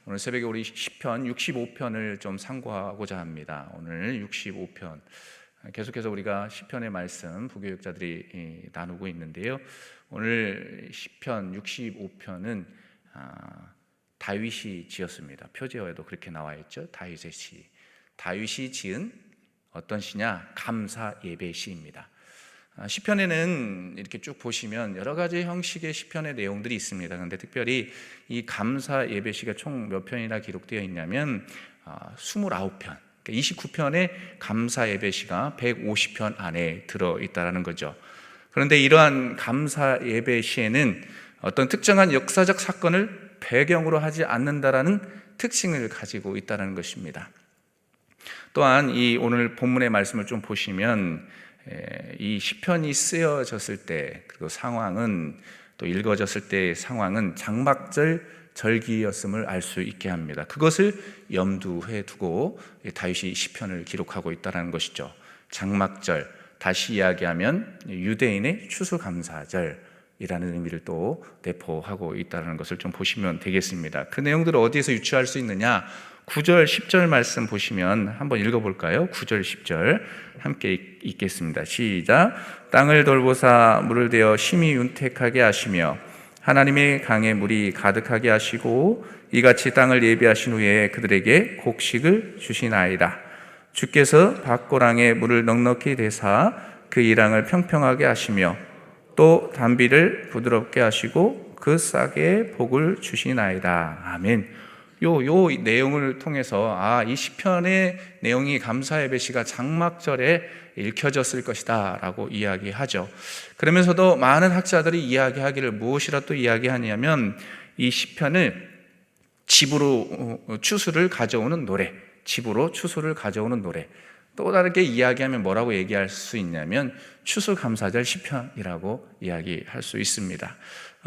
오늘 새벽에 우리 시편 65편을 좀 상고하고자 합니다. 오늘 65편 계속해서 우리가 시편의 말씀 부교육자들이 나누고 있는데요. 오늘 시편 65편은 다윗이 지었습니다. 표제어에도 그렇게 나와 있죠. 다윗의 시. 다윗이 지은 어떤 시냐? 감사 예배 시입니다. 시편에는 이렇게 쭉 보시면 여러 가지 형식의 시편의 내용들이 있습니다. 그런데 특별히 이 감사 예배시가 총 몇 편이나 기록되어 있냐면 29편, 29편의 감사 예배시가 150편 안에 들어있다는 거죠. 그런데 이러한 감사 예배시에는 어떤 특정한 역사적 사건을 배경으로 하지 않는다라는 특징을 가지고 있다는 것입니다. 또한 이 오늘 본문의 말씀을 좀 보시면 이 시편이 쓰여졌을 때, 그리고 상황은 또 읽어졌을 때의 상황은 장막절 절기였음을 알 수 있게 합니다. 그것을 염두에 두고 다윗이 시편을 기록하고 있다는 것이죠. 장막절, 다시 이야기하면 유대인의 추수감사절이라는 의미를 또 내포하고 있다는 것을 좀 보시면 되겠습니다. 그 내용들을 어디에서 유추할 수 있느냐? 9절, 10절 말씀 보시면 한번 읽어볼까요? 9절, 10절 함께 읽겠습니다. 시작. 땅을 돌보사 물을 대어 심히 윤택하게 하시며 하나님의 강에 물이 가득하게 하시고 이같이 땅을 예비하신 후에 그들에게 곡식을 주시나이다. 주께서 밭고랑에 물을 넉넉히 대사 그 이랑을 평평하게 하시며 또 단비를 부드럽게 하시고 그 싹에 복을 주시나이다. 아멘. 요 내용을 통해서 이 시편의 내용이 감사 예배시가 장막절에 읽혀졌을 것이다 라고 이야기하죠. 그러면서도 많은 학자들이 이야기하기를 무엇이라 또 이야기하냐면 이 시편을 집으로 추수를 가져오는 노래, 집으로 추수를 가져오는 노래, 또 다르게 이야기하면 뭐라고 얘기할 수 있냐면 추수감사절 시편이라고 이야기할 수 있습니다.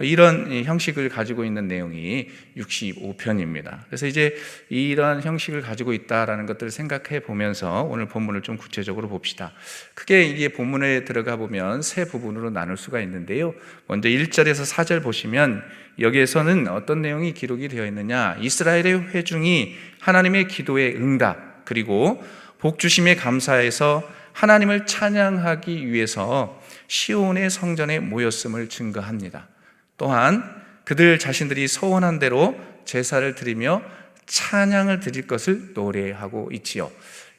이런 형식을 가지고 있는 내용이 65편입니다. 그래서 이제 이런 형식을 가지고 있다라는 것들을 생각해 보면서 오늘 본문을 좀 구체적으로 봅시다. 크게 이게 본문에 들어가 보면 세 부분으로 나눌 수가 있는데요. 먼저 1절에서 4절 보시면 여기에서는 어떤 내용이 기록이 되어 있느냐? 이스라엘의 회중이 하나님의 기도에 응답, 그리고 복주심에 감사해서 하나님을 찬양하기 위해서 시온의 성전에 모였음을 증거합니다. 또한 그들 자신들이 소원한 대로 제사를 드리며 찬양을 드릴 것을 노래하고 있지요.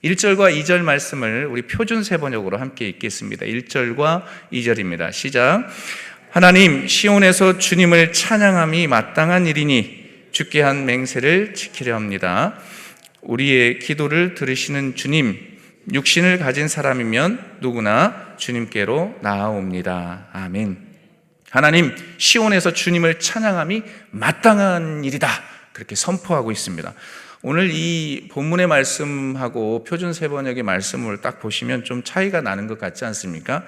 1절과 2절 말씀을 우리 표준 세번역으로 함께 읽겠습니다. 1절과 2절입니다. 시작. 하나님, 시온에서 주님을 찬양함이 마땅한 일이니 주께 한 맹세를 지키려 합니다. 우리의 기도를 들으시는 주님, 육신을 가진 사람이면 누구나 주님께로 나아옵니다. 아멘. 하나님, 시온에서 주님을 찬양함이 마땅한 일이다, 그렇게 선포하고 있습니다. 오늘 이 본문의 말씀하고 표준 세번역의 말씀을 딱 보시면 좀 차이가 나는 것 같지 않습니까?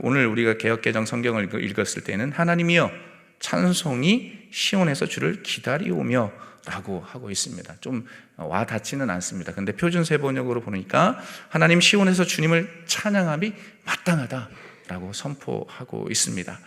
오늘 우리가 개역개정 성경을 읽었을 때는 하나님이여 찬송이 시온에서 주를 기다리오며 라고 하고 있습니다. 좀 와닿지는 않습니다. 근데 표준 세번역으로 보니까 하나님, 시온에서 주님을 찬양함이 마땅하다 라고 선포하고 있습니다.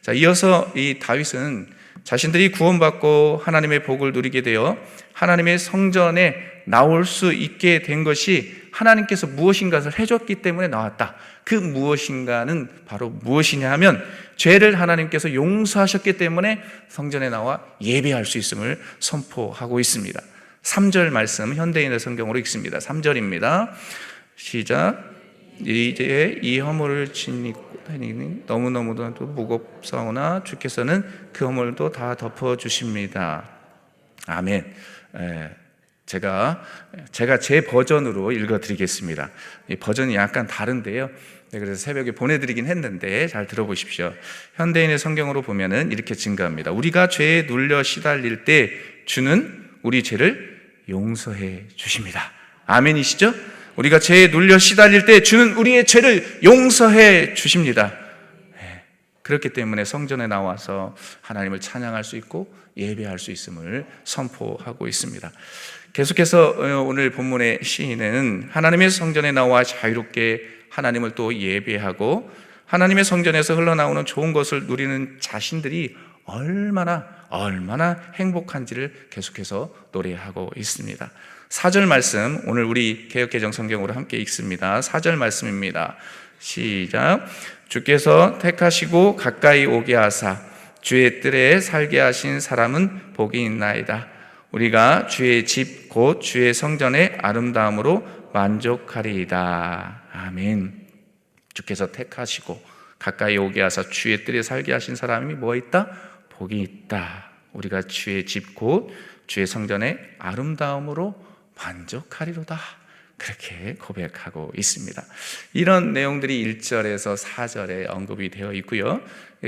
자, 이어서 이 다윗은 자신들이 구원받고 하나님의 복을 누리게 되어 하나님의 성전에 나올 수 있게 된 것이 하나님께서 무엇인가를 해줬기 때문에 나왔다. 그 무엇인가는 바로 무엇이냐 하면 죄를 하나님께서 용서하셨기 때문에 성전에 나와 예배할 수 있음을 선포하고 있습니다. 3절 말씀 현대인의 성경으로 읽습니다. 3절입니다. 시작. 이제 이 허물을 짓고 다니니 너무너무도 무겁사오나 주께서는 그 허물도 다 덮어주십니다. 아멘. 제가 제 버전으로 읽어드리겠습니다. 이 버전이 약간 다른데요. 그래서 새벽에 보내드리긴 했는데 잘 들어보십시오. 현대인의 성경으로 보면은 이렇게 증가합니다. 우리가 죄에 눌려 시달릴 때 주는 우리 죄를 용서해 주십니다. 아멘이시죠? 우리가 죄에 눌려 시달릴 때 주는 우리의 죄를 용서해 주십니다. 그렇기 때문에 성전에 나와서 하나님을 찬양할 수 있고 예배할 수 있음을 선포하고 있습니다. 계속해서 오늘 본문의 시인은 하나님의 성전에 나와 자유롭게 하나님을 또 예배하고 하나님의 성전에서 흘러나오는 좋은 것을 누리는 자신들이 얼마나 행복한지를 계속해서 노래하고 있습니다. 4절 말씀, 오늘 우리 개역개정 성경으로 함께 읽습니다. 4절 말씀입니다. 시작. 주께서 택하시고 가까이 오게 하사 주의 뜰에 살게 하신 사람은 복이 있나이다. 우리가 주의 집 곧 주의 성전의 아름다움으로 만족하리이다. 아멘. 주께서 택하시고 가까이 오게 하사 주의 뜰에 살게 하신 사람이 뭐 있다? 복이 있다. 우리가 주의 집 곧 주의 성전의 아름다움으로 만족하리로다. 그렇게 고백하고 있습니다. 이런 내용들이 1절에서 4절에 언급이 되어 있고요.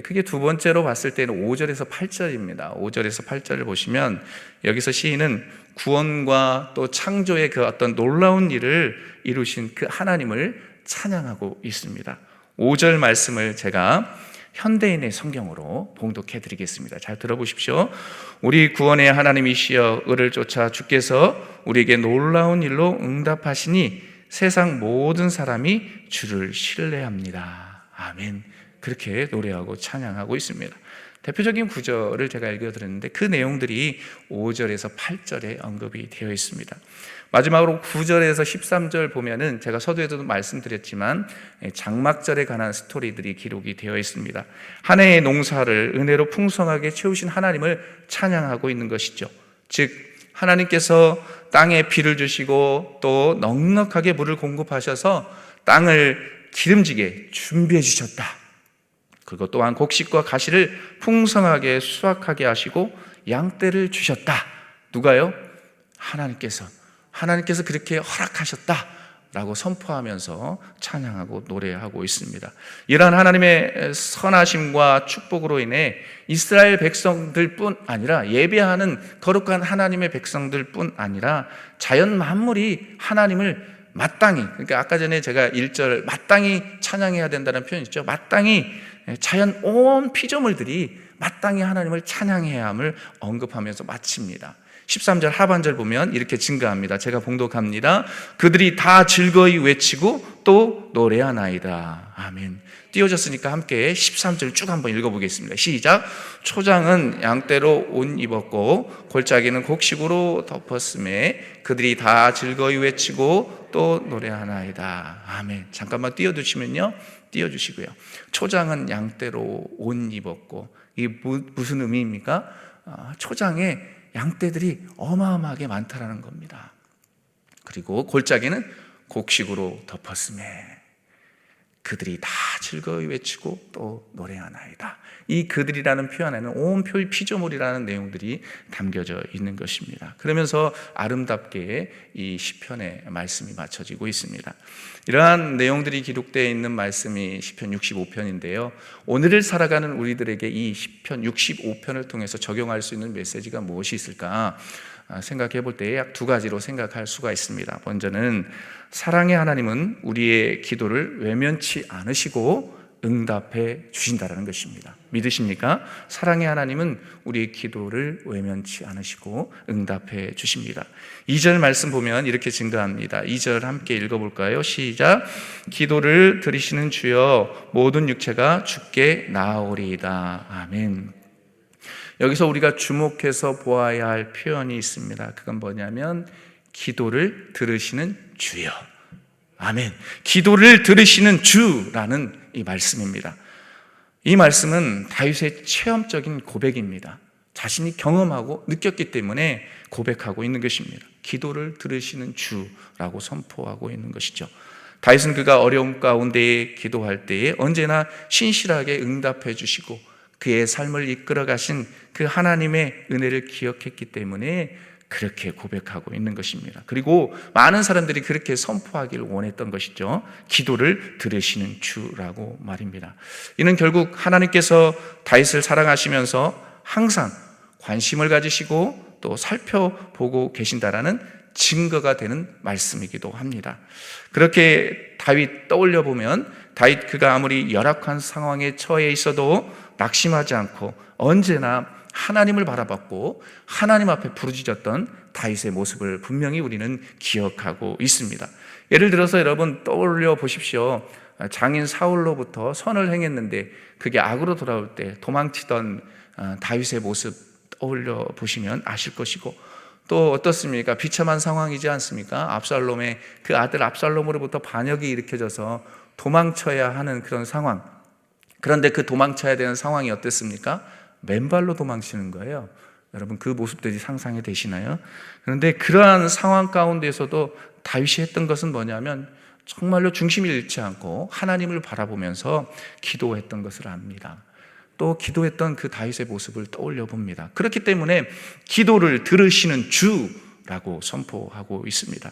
그게 두 번째로 봤을 때는 5절에서 8절입니다. 5절에서 8절을 보시면 여기서 시인은 구원과 또 창조의 그 어떤 놀라운 일을 이루신 그 하나님을 찬양하고 있습니다. 5절 말씀을 제가 현대인의 성경으로 봉독해 드리겠습니다. 잘 들어보십시오. 우리 구원의 하나님이시여 을을 쫓아 주께서 우리에게 놀라운 일로 응답하시니 세상 모든 사람이 주를 신뢰합니다. 아멘. 그렇게 노래하고 찬양하고 있습니다. 대표적인 구절을 제가 읽어드렸는데 그 내용들이 5절에서 8절에 언급이 되어 있습니다. 마지막으로 9절에서 13절 보면은 제가 서두에도 말씀드렸지만 장막절에 관한 스토리들이 기록이 되어 있습니다. 한 해의 농사를 은혜로 풍성하게 채우신 하나님을 찬양하고 있는 것이죠. 즉 하나님께서 땅에 비를 주시고 또 넉넉하게 물을 공급하셔서 땅을 기름지게 준비해 주셨다. 그리고 또한 곡식과 가시를 풍성하게 수확하게 하시고 양떼를 주셨다. 누가요? 하나님께서 그렇게 허락하셨다라고 선포하면서 찬양하고 노래하고 있습니다. 이러한 하나님의 선하심과 축복으로 인해 이스라엘 백성들뿐 아니라 예배하는 거룩한 하나님의 백성들뿐 아니라 자연 만물이 하나님을 마땅히, 그러니까 아까 전에 제가 1절 마땅히 찬양해야 된다는 표현이 있죠. 마땅히 자연 온 피조물들이 마땅히 하나님을 찬양해야 함을 언급하면서 마칩니다. 13절 하반절 보면 이렇게 증가합니다. 제가 봉독합니다. 그들이 다 즐거이 외치고 또 노래하나이다. 아멘. 띄워졌으니까 함께 13절 쭉 한번 읽어보겠습니다. 시작. 초장은 양떼로 옷 입었고 골짜기는 곡식으로 덮었음에 그들이 다 즐거이 외치고 또 노래하나이다. 아멘. 잠깐만 띄워주시면요. 띄워주시고요. 초장은 양떼로 옷 입었고 이게 무슨 의미입니까? 초장에 양떼들이 어마어마하게 많다라는 겁니다. 그리고 골짜기는 곡식으로 덮었음에 그들이 다 즐거이 외치고 또 노래하나이다. 이 그들이라는 표현에는 온 피조물이라는 내용들이 담겨져 있는 것입니다. 그러면서 아름답게 이 시편의 말씀이 맞춰지고 있습니다. 이러한 내용들이 기록되어 있는 말씀이 시편 65편인데요. 오늘을 살아가는 우리들에게 이 시편 65편을 통해서 적용할 수 있는 메시지가 무엇이 있을까 생각해 볼 때 약 두 가지로 생각할 수가 있습니다. 먼저는 사랑의 하나님은 우리의 기도를 외면치 않으시고 응답해 주신다는 것입니다. 믿으십니까? 사랑의 하나님은 우리의 기도를 외면치 않으시고 응답해 주십니다. 2절 말씀 보면 이렇게 증가합니다. 2절 함께 읽어볼까요? 시작. 기도를 들으시는 주여 모든 육체가 주께 나아오리이다. 아멘. 여기서 우리가 주목해서 보아야 할 표현이 있습니다. 그건 뭐냐면 기도를 들으시는 주여. 아멘. 기도를 들으시는 주라는 이 말씀입니다. 이 말씀은 다윗의 체험적인 고백입니다. 자신이 경험하고 느꼈기 때문에 고백하고 있는 것입니다. 기도를 들으시는 주라고 선포하고 있는 것이죠. 다윗은 그가 어려움 가운데 기도할 때에 언제나 신실하게 응답해 주시고 그의 삶을 이끌어 가신 그 하나님의 은혜를 기억했기 때문에 그렇게 고백하고 있는 것입니다. 그리고 많은 사람들이 그렇게 선포하기를 원했던 것이죠. 기도를 들으시는 주라고 말입니다. 이는 결국 하나님께서 다윗을 사랑하시면서 항상 관심을 가지시고 또 살펴보고 계신다라는 증거가 되는 말씀이기도 합니다. 그렇게 다윗 떠올려 보면 다윗 그가 아무리 열악한 상황에 처해 있어도 낙심하지 않고 언제나 하나님을 바라봤고 하나님 앞에 부르짖었던 다윗의 모습을 분명히 우리는 기억하고 있습니다. 예를 들어서 여러분 떠올려 보십시오. 장인 사울로부터 선을 행했는데 그게 악으로 돌아올 때 도망치던 다윗의 모습 떠올려 보시면 아실 것이고, 또 어떻습니까? 비참한 상황이지 않습니까? 압살롬의 그 아들 압살롬으로부터 반역이 일으켜져서 도망쳐야 하는 그런 상황. 그런데 그 도망쳐야 되는 상황이 어땠습니까? 맨발로 도망치는 거예요. 여러분, 그 모습들이 상상이 되시나요? 그런데 그러한 상황 가운데서도 다윗이 했던 것은 뭐냐면 정말로 중심을 잃지 않고 하나님을 바라보면서 기도했던 것을 압니다. 또 기도했던 그 다윗의 모습을 떠올려 봅니다. 그렇기 때문에 기도를 들으시는 주라고 선포하고 있습니다.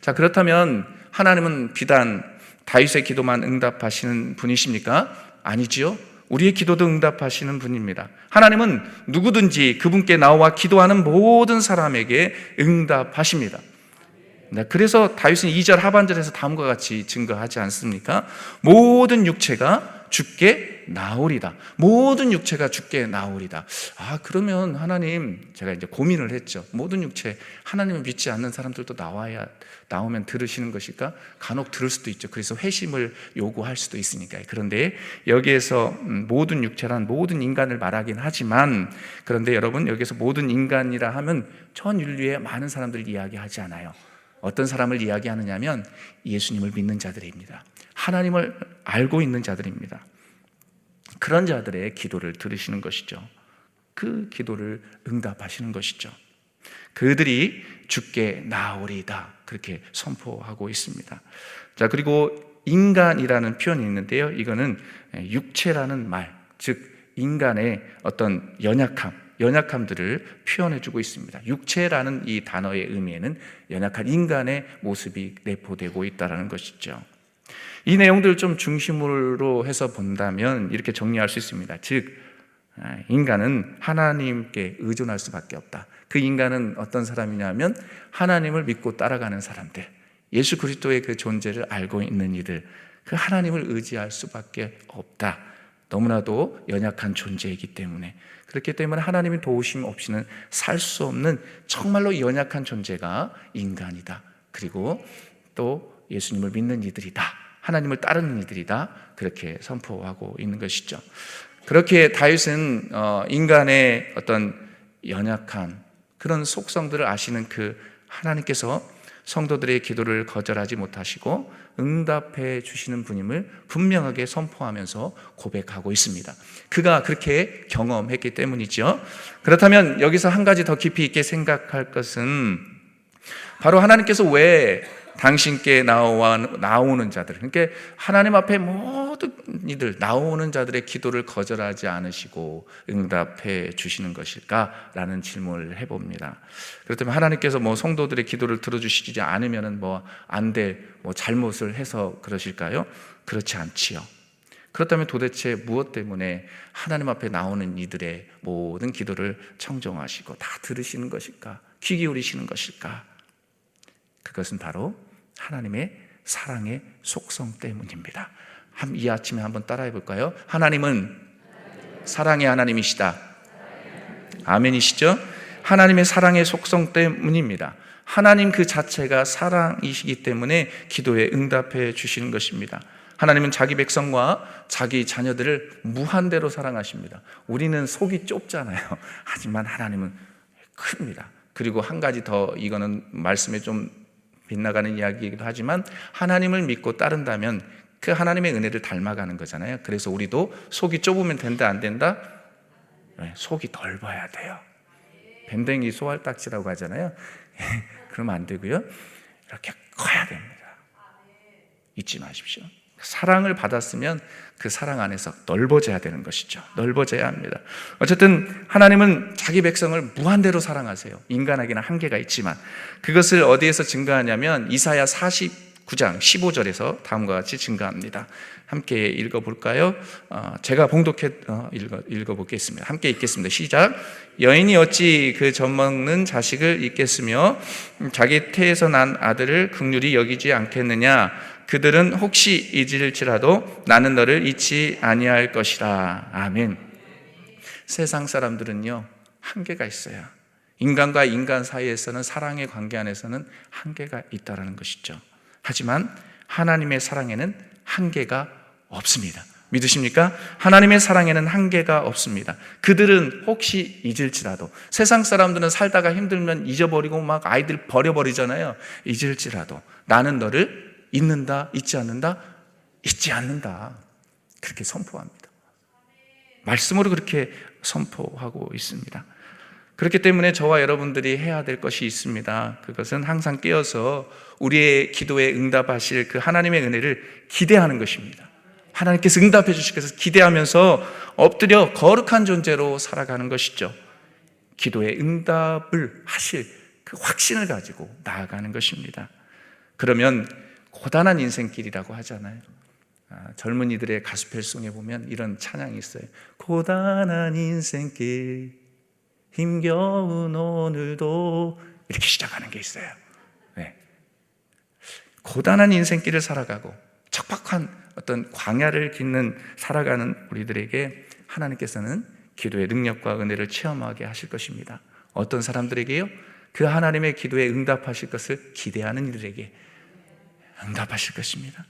자, 그렇다면 하나님은 비단 다윗의 기도만 응답하시는 분이십니까? 아니지요. 우리의 기도도 응답하시는 분입니다. 하나님은 누구든지 그분께 나와 기도하는 모든 사람에게 응답하십니다. 그래서 다윗은 2절 하반절에서 다음과 같이 증거하지 않습니까? 모든 육체가 주께 나오리다. 모든 육체가 주께 나오리다. 그러면 하나님, 제가 이제 고민을 했죠. 모든 육체, 하나님을 믿지 않는 사람들도 나오면 들으시는 것일까? 간혹 들을 수도 있죠. 그래서 회심을 요구할 수도 있으니까요. 그런데 여기에서 모든 육체란 모든 인간을 말하긴 하지만, 그런데 여러분, 여기서 모든 인간이라 하면 전 인류의 많은 사람들 이야기하지 않아요. 어떤 사람을 이야기하느냐면 예수님을 믿는 자들입니다. 하나님을 알고 있는 자들입니다. 그런 자들의 기도를 들으시는 것이죠. 그 기도를 응답하시는 것이죠. 그들이 주께 나오리다, 그렇게 선포하고 있습니다. 자, 그리고 인간이라는 표현이 있는데요, 이거는 육체라는 말, 즉 인간의 어떤 연약함들을 표현해주고 있습니다. 육체라는 이 단어의 의미에는 연약한 인간의 모습이 내포되고 있다는 것이죠. 이 내용들을 좀 중심으로 해서 본다면 이렇게 정리할 수 있습니다. 즉, 인간은 하나님께 의존할 수밖에 없다. 그 인간은 어떤 사람이냐면 하나님을 믿고 따라가는 사람들, 예수 그리스도의 그 존재를 알고 있는 이들, 그 하나님을 의지할 수밖에 없다. 너무나도 연약한 존재이기 때문에, 그렇기 때문에 하나님의 도우심 없이는 살 수 없는 정말로 연약한 존재가 인간이다. 그리고 또 예수님을 믿는 이들이다, 하나님을 따르는 이들이다, 그렇게 선포하고 있는 것이죠. 그렇게 다윗은 인간의 어떤 연약한 그런 속성들을 아시는 그 하나님께서 성도들의 기도를 거절하지 못하시고 응답해 주시는 분임을 분명하게 선포하면서 고백하고 있습니다. 그가 그렇게 경험했기 때문이죠. 그렇다면 여기서 한 가지 더 깊이 있게 생각할 것은 바로 하나님께서 왜 당신께 나오는 자들, 그러니까 하나님 앞에 모든 이들 나오는 자들의 기도를 거절하지 않으시고 응답해 주시는 것일까라는 질문을 해봅니다. 그렇다면 하나님께서 성도들의 기도를 들어주시지 않으면 안 돼, 잘못을 해서 그러실까요? 그렇지 않지요. 그렇다면 도대체 무엇 때문에 하나님 앞에 나오는 이들의 모든 기도를 청정하시고 다 들으시는 것일까? 귀 기울이시는 것일까? 그것은 바로 하나님의 사랑의 속성 때문입니다. 이 아침에 한번 따라해 볼까요? 하나님은 사랑의 하나님이시다. 아멘이시죠? 하나님의 사랑의 속성 때문입니다. 하나님 그 자체가 사랑이시기 때문에 기도에 응답해 주시는 것입니다. 하나님은 자기 백성과 자기 자녀들을 무한대로 사랑하십니다. 우리는 속이 좁잖아요. 하지만 하나님은 큽니다. 그리고 한 가지 더, 이거는 말씀에 좀 빗나가는 이야기이기도 하지만 하나님을 믿고 따른다면 그 하나님의 은혜를 닮아가는 거잖아요. 그래서 우리도 속이 좁으면 된다, 안 된다? 속이 넓어야 돼요. 밴댕이 소알딱지라고 하잖아요. 그러면 안 되고요, 이렇게 커야 됩니다. 잊지 마십시오. 사랑을 받았으면 그 사랑 안에서 넓어져야 되는 것이죠. 넓어져야 합니다. 어쨌든 하나님은 자기 백성을 무한대로 사랑하세요. 인간에게는 한계가 있지만 그것을 어디에서 증거하냐면 이사야 49장 15절에서 다음과 같이 증거합니다. 함께 읽어볼까요? 제가 봉독해 읽어보겠습니다. 함께 읽겠습니다. 시작. 여인이 어찌 그 젖먹는 자식을 잊겠으며 자기 태에서 난 아들을 긍휼히 여기지 않겠느냐. 그들은 혹시 잊을지라도 나는 너를 잊지 아니할 것이라. 아멘. 세상 사람들은요, 한계가 있어요. 인간과 인간 사이에서는, 사랑의 관계 안에서는 한계가 있다는 것이죠. 하지만 하나님의 사랑에는 한계가 없습니다. 믿으십니까? 하나님의 사랑에는 한계가 없습니다. 그들은 혹시 잊을지라도, 세상 사람들은 살다가 힘들면 잊어버리고 막 아이들 버려버리잖아요. 잊을지라도 나는 너를 잊는다, 잊지 않는다, 잊지 않는다. 그렇게 선포합니다. 말씀으로 그렇게 선포하고 있습니다. 그렇기 때문에 저와 여러분들이 해야 될 것이 있습니다. 그것은 항상 깨어서 우리의 기도에 응답하실 그 하나님의 은혜를 기대하는 것입니다. 하나님께서 응답해 주실 것을 기대하면서 엎드려 거룩한 존재로 살아가는 것이죠. 기도에 응답을 하실 그 확신을 가지고 나아가는 것입니다. 그러면 고단한 인생길이라고 하잖아요. 젊은이들의 가스펠송에 보면 이런 찬양이 있어요. 고단한 인생길 힘겨운 오늘도, 이렇게 시작하는 게 있어요. 네. 고단한 인생길을 살아가고 척박한 어떤 광야를 살아가는 우리들에게 하나님께서는 기도의 능력과 은혜를 체험하게 하실 것입니다. 어떤 사람들에게요? 그 하나님의 기도에 응답하실 것을 기대하는 이들에게 응답하실 것입니다.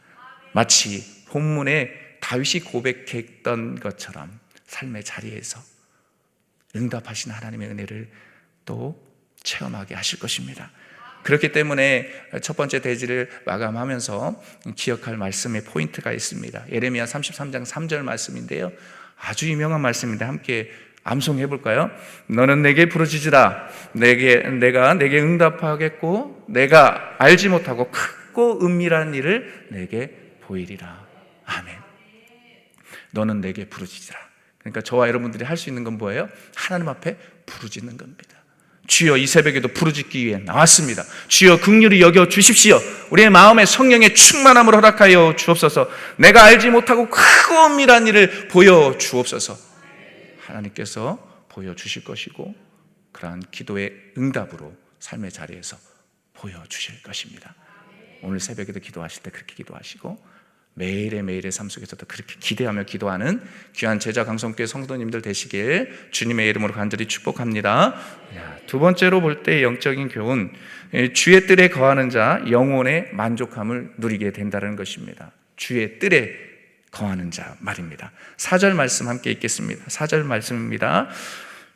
마치 본문에 다윗이 고백했던 것처럼 삶의 자리에서 응답하신 하나님의 은혜를 또 체험하게 하실 것입니다. 그렇기 때문에 첫 번째 대지를 마감하면서 기억할 말씀의 포인트가 있습니다. 예레미야 33장 3절 말씀인데요, 아주 유명한 말씀인데 함께 암송해 볼까요? 너는 내게 부르짖으라. 내가 내게 응답하겠고 내가 알지 못하고 크고 은밀한 일을 내게 보이리라. 아멘. 너는 내게 부르짖으라. 그러니까 저와 여러분들이 할 수 있는 건 뭐예요? 하나님 앞에 부르짖는 겁니다. 주여, 이 새벽에도 부르짖기 위해 나왔습니다. 주여, 긍휼히 여겨 주십시오. 우리의 마음에 성령의 충만함을 허락하여 주옵소서. 내가 알지 못하고 크고 은밀한 일을 보여 주옵소서. 하나님께서 보여주실 것이고 그러한 기도의 응답으로 삶의 자리에서 보여주실 것입니다. 오늘 새벽에도 기도하실 때 그렇게 기도하시고 매일의 삶 속에서도 그렇게 기대하며 기도하는 귀한 제자 강성교회 성도님들 되시길 주님의 이름으로 간절히 축복합니다. 두 번째로 볼 때 영적인 교훈, 주의 뜰에 거하는 자 영혼의 만족함을 누리게 된다는 것입니다. 주의 뜰에 거하는 자 말입니다. 4절 말씀 함께 읽겠습니다. 4절 말씀입니다.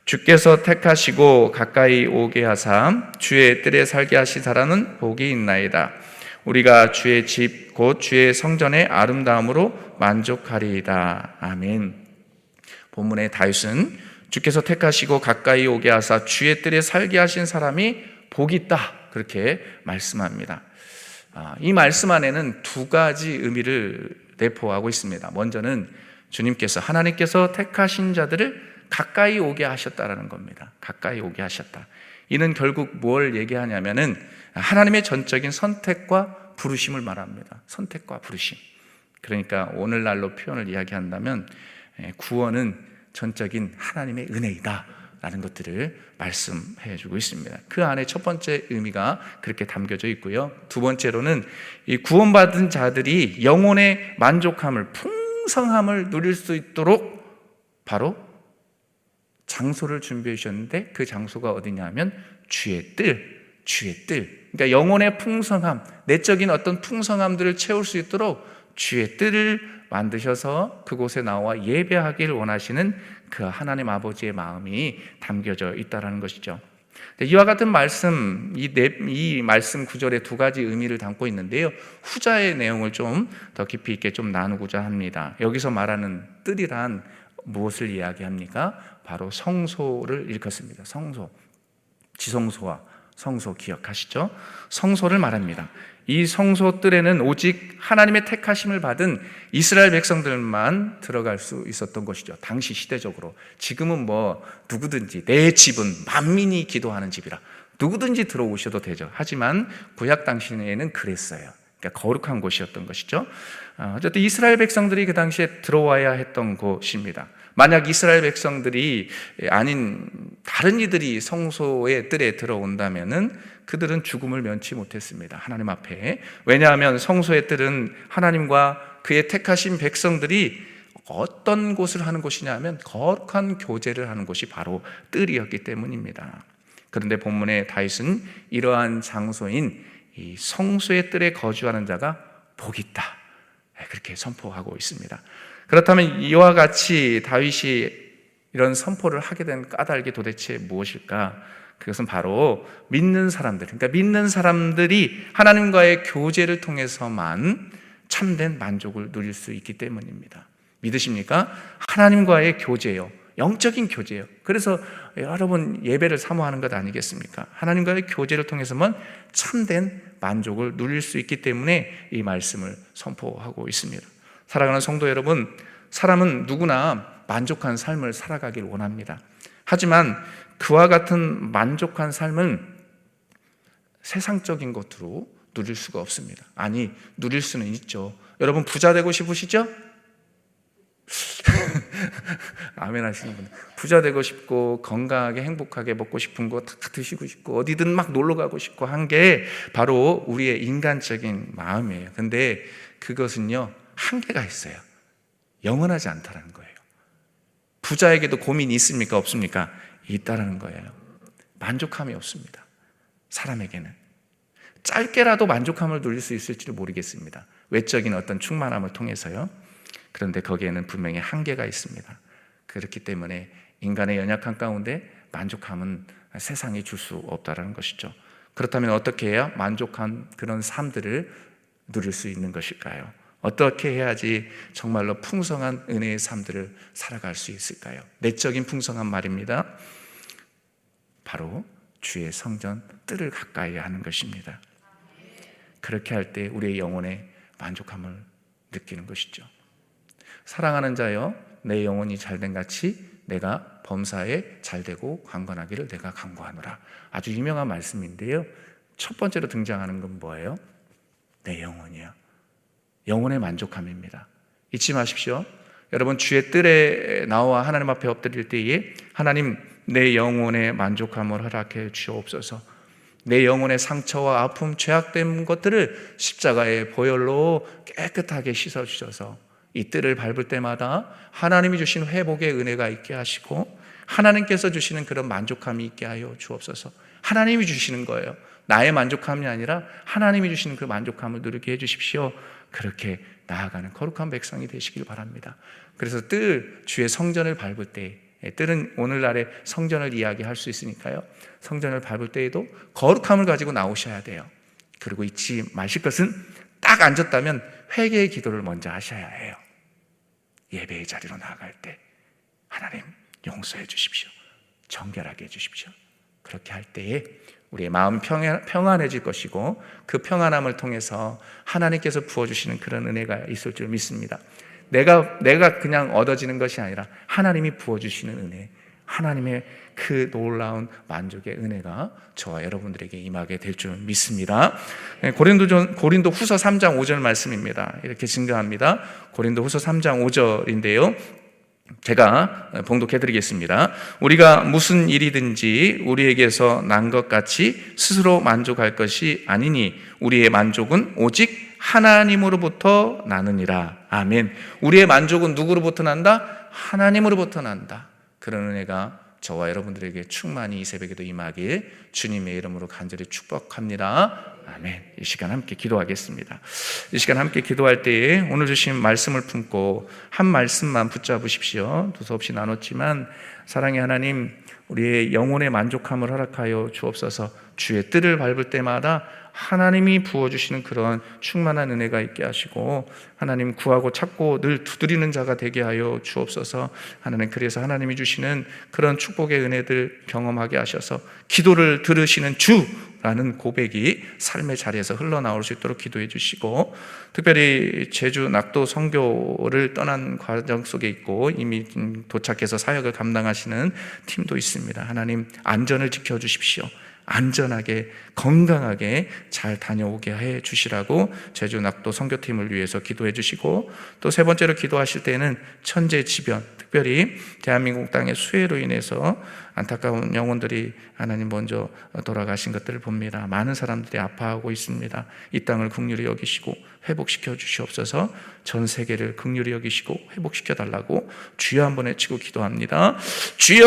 주께서 택하시고 가까이 오게 하사 주의 뜰에 살게 하신 자라는 복이 있나이다. 우리가 주의 집 곧 주의 성전의 아름다움으로 만족하리이다. 아멘. 본문의 다윗은 주께서 택하시고 가까이 오게 하사 주의 뜰에 살게 하신 사람이 복이 있다, 그렇게 말씀합니다. 이 말씀 안에는 두 가지 의미를 내포하고 있습니다. 먼저는 주님께서, 하나님께서 택하신 자들을 가까이 오게 하셨다라는 겁니다. 가까이 오게 하셨다. 이는 결국 뭘 얘기하냐면은 하나님의 전적인 선택과 부르심을 말합니다. 선택과 부르심. 그러니까 오늘날로 표현을 이야기한다면 구원은 전적인 하나님의 은혜이다 라는 것들을 말씀해 주고 있습니다. 그 안에 첫 번째 의미가 그렇게 담겨져 있고요. 두 번째로는 이 구원받은 자들이 영혼의 만족함을, 풍성함을 누릴 수 있도록 바로 장소를 준비해 주셨는데 그 장소가 어디냐면 주의 뜰. 그러니까 영혼의 풍성함, 내적인 어떤 풍성함들을 채울 수 있도록 주의 뜰을 만드셔서 그곳에 나와 예배하길 원하시는 그 하나님 아버지의 마음이 담겨져 있다는 것이죠. 이와 같은 말씀, 이 말씀 구절에 두 가지 의미를 담고 있는데요, 후자의 내용을 좀 더 깊이 있게 좀 나누고자 합니다. 여기서 말하는 뜰이란 무엇을 이야기합니까? 바로 성소를 일컫습니다. 성소, 지성소와 성소 기억하시죠? 성소를 말합니다. 이 성소 뜰에는 오직 하나님의 택하심을 받은 이스라엘 백성들만 들어갈 수 있었던 것이죠. 당시 시대적으로. 지금은 누구든지, 내 집은 만민이 기도하는 집이라 누구든지 들어오셔도 되죠. 하지만 구약 당시에는 그랬어요. 그러니까 거룩한 곳이었던 것이죠. 어쨌든 이스라엘 백성들이 그 당시에 들어와야 했던 곳입니다. 만약 이스라엘 백성들이 아닌 다른 이들이 성소의 뜰에 들어온다면은 그들은 죽음을 면치 못했습니다. 하나님 앞에. 왜냐하면 성소의 뜰은 하나님과 그의 택하신 백성들이 어떤 곳을 하는 곳이냐 하면 거룩한 교제를 하는 곳이 바로 뜰이었기 때문입니다. 그런데 본문의 다윗은 이러한 장소인 이 성소의 뜰에 거주하는 자가 복이 있다, 그렇게 선포하고 있습니다. 그렇다면 이와 같이 다윗이 이런 선포를 하게 된 까닭이 도대체 무엇일까? 그것은 바로 믿는 사람들, 그러니까 믿는 사람들이 하나님과의 교제를 통해서만 참된 만족을 누릴 수 있기 때문입니다. 믿으십니까? 하나님과의 교제요, 영적인 교제요. 그래서 여러분 예배를 사모하는 것 아니겠습니까? 하나님과의 교제를 통해서만 참된 만족을 누릴 수 있기 때문에 이 말씀을 선포하고 있습니다. 사랑하는 성도 여러분, 사람은 누구나 만족한 삶을 살아가길 원합니다. 하지만 그와 같은 만족한 삶은 세상적인 것으로 누릴 수가 없습니다. 아니, 누릴 수는 있죠. 여러분 부자 되고 싶으시죠? 아멘 하시는 분. 부자 되고 싶고 건강하게 행복하게 먹고 싶은 거 다 드시고 싶고 어디든 막 놀러 가고 싶고 한 게 바로 우리의 인간적인 마음이에요. 근데 그것은요, 한계가 있어요. 영원하지 않다는 거예요. 부자에게도 고민이 있습니까? 없습니까? 있다라는 거예요. 만족함이 없습니다. 사람에게는 짧게라도 만족함을 누릴 수 있을지도 모르겠습니다. 외적인 어떤 충만함을 통해서요. 그런데 거기에는 분명히 한계가 있습니다. 그렇기 때문에 인간의 연약한 가운데 만족함은 세상이 줄 수 없다는 것이죠. 그렇다면 어떻게 해야 만족한 그런 삶들을 누릴 수 있는 것일까요? 어떻게 해야지 정말로 풍성한 은혜의 삶들을 살아갈 수 있을까요? 내적인 풍성한 말입니다. 바로 주의 성전 뜰을 가까이 하는 것입니다. 그렇게 할 때 우리의 영혼에 만족함을 느끼는 것이죠. 사랑하는 자여, 내 영혼이 잘된 같이 내가 범사에 잘되고 강건하기를 내가 간구하노라. 아주 유명한 말씀인데요, 첫 번째로 등장하는 건 뭐예요? 내 영혼이요. 영혼의 만족함입니다. 잊지 마십시오. 여러분 주의 뜰에 나와 하나님 앞에 엎드릴 때에 하나님, 내 영혼의 만족함을 허락해 주옵소서. 내 영혼의 상처와 아픔, 죄악된 것들을 십자가의 보혈로 깨끗하게 씻어주셔서 이 뜰을 밟을 때마다 하나님이 주신 회복의 은혜가 있게 하시고 하나님께서 주시는 그런 만족함이 있게 하여 주옵소서. 하나님이 주시는 거예요. 나의 만족함이 아니라 하나님이 주시는 그 만족함을 누리게 해주십시오. 그렇게 나아가는 거룩한 백성이 되시길 바랍니다. 그래서 뜰, 주의 성전을 밟을 때, 뜰은 오늘날의 성전을 이야기할 수 있으니까요, 성전을 밟을 때에도 거룩함을 가지고 나오셔야 돼요. 그리고 잊지 마실 것은 딱 앉았다면 회개의 기도를 먼저 하셔야 해요. 예배의 자리로 나아갈 때 하나님 용서해 주십시오. 정결하게 해주십시오. 그렇게 할 때에 우리의 마음 평안해질 것이고 그 평안함을 통해서 하나님께서 부어주시는 그런 은혜가 있을 줄 믿습니다. 내가 그냥 얻어지는 것이 아니라 하나님이 부어주시는 은혜, 하나님의 그 놀라운 만족의 은혜가 저와 여러분들에게 임하게 될 줄 믿습니다. 고린도 후서 3장 5절 말씀입니다. 이렇게 증가합니다. 고린도 후서 3장 5절인데요, 제가 봉독해 드리겠습니다. 우리가 무슨 일이든지 우리에게서 난 것 같이 스스로 만족할 것이 아니니 우리의 만족은 오직 하나님으로부터 나느니라. 아멘. 우리의 만족은 누구로부터 난다? 하나님으로부터 난다. 그런 은혜가 저와 여러분들에게 충만히 이 새벽에도 임하길 주님의 이름으로 간절히 축복합니다. 아멘. 이 시간 함께 기도하겠습니다. 이 시간 함께 기도할 때에 오늘 주신 말씀을 품고 한 말씀만 붙잡으십시오. 두서없이 나눴지만 사랑의 하나님, 우리의 영혼의 만족함을 허락하여 주옵소서. 주의 뜰을 밟을 때마다 하나님이 부어주시는 그런 충만한 은혜가 있게 하시고 하나님 구하고 찾고 늘 두드리는 자가 되게 하여 주옵소서. 하나님, 그래서 하나님이 주시는 그런 축복의 은혜들 경험하게 하셔서 기도를 들으시는 주라는 고백이 삶의 자리에서 흘러나올 수 있도록 기도해 주시고, 특별히 제주 낙도 선교를 떠난 과정 속에 있고 이미 도착해서 사역을 감당하시는 팀도 있습니다. 하나님, 안전을 지켜주십시오. 안전하게 건강하게 잘 다녀오게 해 주시라고 제주 낙도 선교팀을 위해서 기도해 주시고, 또 세 번째로 기도하실 때는 천재지변, 특별히 대한민국 땅의 수해로 인해서 안타까운 영혼들이 하나님 먼저 돌아가신 것들을 봅니다. 많은 사람들이 아파하고 있습니다. 이 땅을 긍휼히 여기시고 회복시켜 주시옵소서. 전 세계를 긍휼히 여기시고 회복시켜 달라고 주여 한번 외치고 기도합니다. 주여!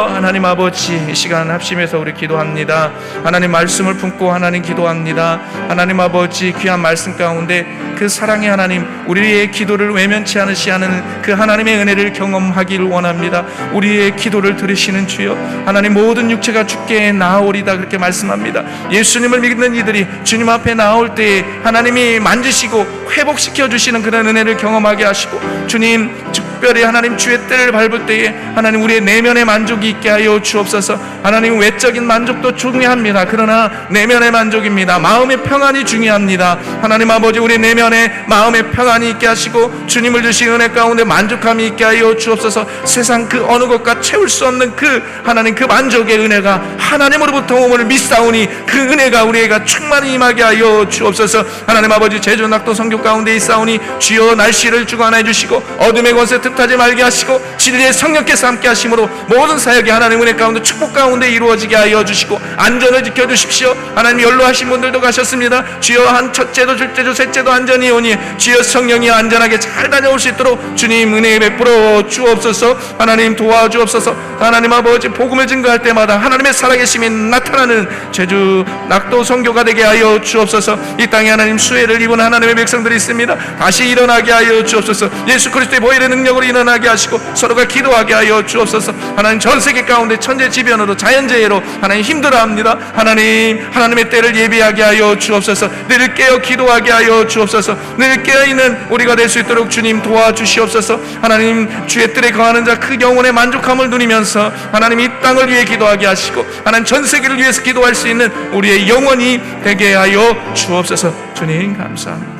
하나님 아버지, 이 시간 합심해서 우리 기도합니다. 하나님 말씀을 품고 하나님 기도합니다. 하나님 아버지, 귀한 말씀 가운데 그 사랑의 하나님, 우리의 기도를 외면치 않으시는 그 하나님의 은혜를 경험하기를 원합니다. 우리의 기도를 들으시는 주여, 하나님 모든 육체가 주께 나아오리다 그렇게 말씀합니다. 예수님을 믿는 이들이 주님 앞에 나올 때에 하나님이 만지시고 회복시켜 주시는 그런 은혜를 경험하게 하시고, 주님 특별히 하나님 주의 때를 밟을 때에 하나님 우리의 내면의 만족이 있게 하여 주옵소서. 하나님 외적인 만족도 중요합니다. 그러나 내면의 만족입니다. 마음의 평안이 중요합니다. 하나님 아버지, 우리 내면에 마음의 평안이 있게 하시고 주님을 주신 은혜 가운데 만족함이 있게 하여 주옵소서. 세상 그 어느 것과 채울 수 없는 그 하나님 그 만족의 은혜가 하나님으로부터 오므를 믿사오니 그 은혜가 우리에게 충만히 임하게 하여 주옵소서. 하나님 아버지, 제주 낙도 성교 가운데 있사오니 주여 날씨를 주관해 주시고 어둠의 권세 틈타지 말게 하시고 진리의 성령께서 함께 하심으로 모든 사역이 하나님 은혜 가운데 축복 가운데 이루어지게 하여 주시고 안전을 지켜주십시오. 하나님 연로하신 분들도 가셨습니다. 주여 한 첫째도 둘째도 셋째도 안전히 오니 주여 성령이 안전하게 잘 다녀올 수 있도록 주님 은혜 베풀어 주옵소서. 하나님 도와주옵소서. 하나님 아버지, 복음을 증거할 때마다 하나님의 살아계심이 나타나는 제주 낙도 선교가 되게 하여 주옵소서. 이 땅에 하나님 수혜를 입은 하나님의 백성들이 있습니다. 다시 일어나게 하여 주옵소서. 예수 그리스도의 보혈의 능력으로 일어나게 하시고 서로가 기도하게 하여 주옵소서. 하나님 전 세계 가운데 천재지변으로 자연재해로 하나님 힘들어합니다. 하나님의 때를 예비하게 하여 주옵소서. 늘 깨어 기도하게 하여 주옵소서. 늘 깨어있는 우리가 될 수 있도록 주님 도와주시옵소서. 하나님 주의 뜰에 거하는 자 그 영혼의 만족함을 누리면서 하나님 이 땅을 위해 기도하게 하시고 하나님 전 세계를 위해서 기도할 수 있는 우리의 영혼이 되게 하여 주옵소서. 주님 감사합니다.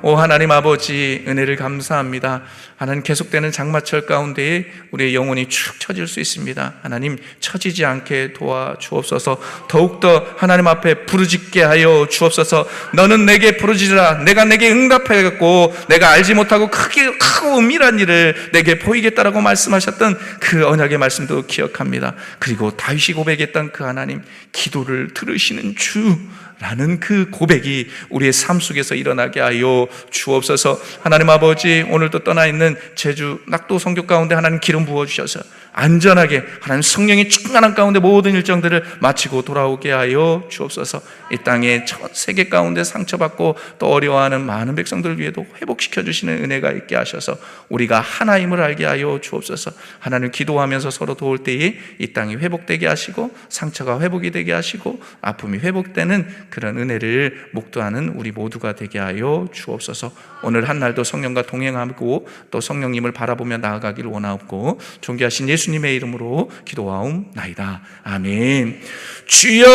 오 하나님 아버지, 은혜를 감사합니다. 하나님 계속되는 장마철 가운데에 우리의 영혼이 축 처질 수 있습니다. 하나님 처지지 않게 도와주옵소서. 더욱더 하나님 앞에 부르짖게 하여 주옵소서. 너는 내게 부르짖으라. 내가 내게 응답하겠고 내가 알지 못하고 크고 은밀한 일을 내게 보이겠다라고 말씀하셨던 그 언약의 말씀도 기억합니다. 그리고 다윗이 고백했던 그 하나님, 기도를 들으시는 주 라는 그 고백이 우리의 삶 속에서 일어나게 하여 주옵소서. 하나님 아버지, 오늘도 떠나 있는 제주 낙도 선교 가운데 하나님 기름 부어주셔서 안전하게 하나님 성령의 충만한 가운데 모든 일정들을 마치고 돌아오게 하여 주옵소서. 이 땅에 전 세계 가운데 상처받고 또 어려워하는 많은 백성들을 위해도 회복시켜 주시는 은혜가 있게 하셔서 우리가 하나임을 알게 하여 주옵소서. 하나님 기도하면서 서로 도울 때에 이 땅이 회복되게 하시고 상처가 회복이 되게 하시고 아픔이 회복되는 그런 은혜를 목도하는 우리 모두가 되게 하여 주옵소서. 오늘 한 날도 성령과 동행하고 또 성령님을 바라보며 나아가기를 원하옵고 존귀하신 예수님의 이름으로 기도하옵나이다. 아멘. 주여,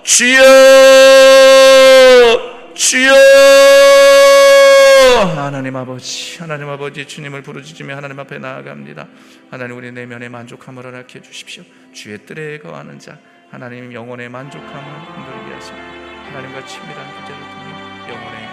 주여, 주여. 하나님 아버지, 주님을 부르짖으며 하나님 앞에 나아갑니다. 하나님, 우리 내면의 만족함을 허락해 주십시오. 주의 뜰에 거하는 자 하나님 영혼의 만족함을 흔들게 하시고 하나님과 친밀한 교제를 통해 영혼의